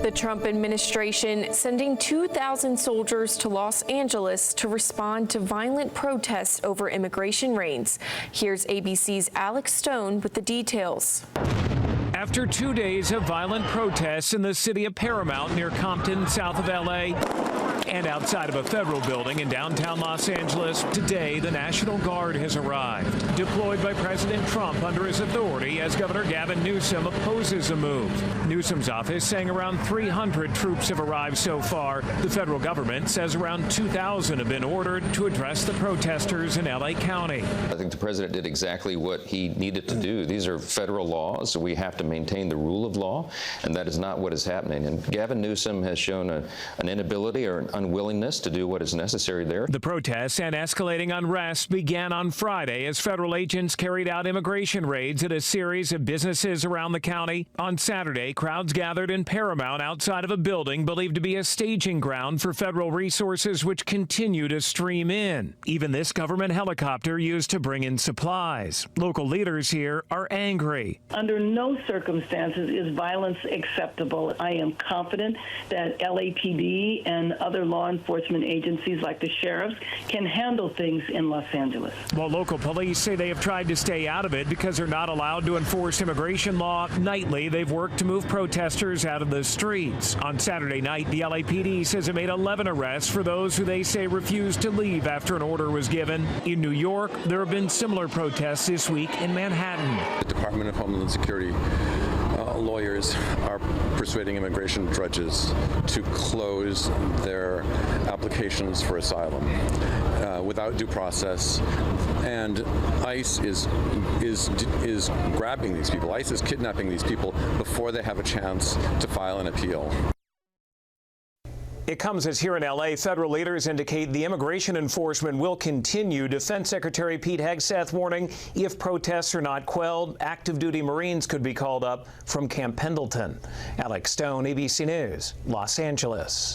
The Trump administration sending 2,000 soldiers to Los Angeles to respond to violent protests over immigration raids. Here's ABC's Alex Stone with the details. After 2 days of violent protests in the city of Paramount near Compton, south of L.A., and outside of a federal building in downtown Los Angeles, today the National Guard has arrived, deployed by President Trump under his authority as Governor Gavin Newsom opposes a move. Newsom's office saying around 300 troops have arrived so far. The federal government says around 2,000 have been ordered to address the protesters in L.A. County. I think the president did exactly what he needed to do. These are federal laws, so we have to maintain the rule of law, and that is not what is happening. And Gavin Newsom has shown an inability or an unwillingness to do what is necessary there. The protests and escalating unrest began on Friday as federal agents carried out immigration raids at a series of businesses around the county. On Saturday, crowds gathered in Paramount outside of a building believed to be a staging ground for federal resources which continue to stream in. Even this government helicopter used to bring in supplies. Local leaders here are angry. Under no circumstances is violence acceptable. I am confident that LAPD and other law enforcement agencies like the sheriffs can handle things in Los Angeles. While local police say they have tried to stay out of it because they're not allowed to enforce immigration law, nightly they've worked to move protesters out of the streets. On Saturday night, the LAPD says it made 11 arrests for those who they say refused to leave after an order was given. In New York, there have been similar protests this week in Manhattan. The Department of Homeland Security lawyers are persuading immigration judges to close their applications for asylum without due process, and ICE is grabbing these people. ICE is kidnapping these people before they have a chance to file an appeal. It comes as here in L.A., federal leaders indicate the immigration enforcement will continue. Defense Secretary Pete Hegseth warning if protests are not quelled, active duty Marines could be called up from Camp Pendleton. Alex Stone, ABC News, Los Angeles.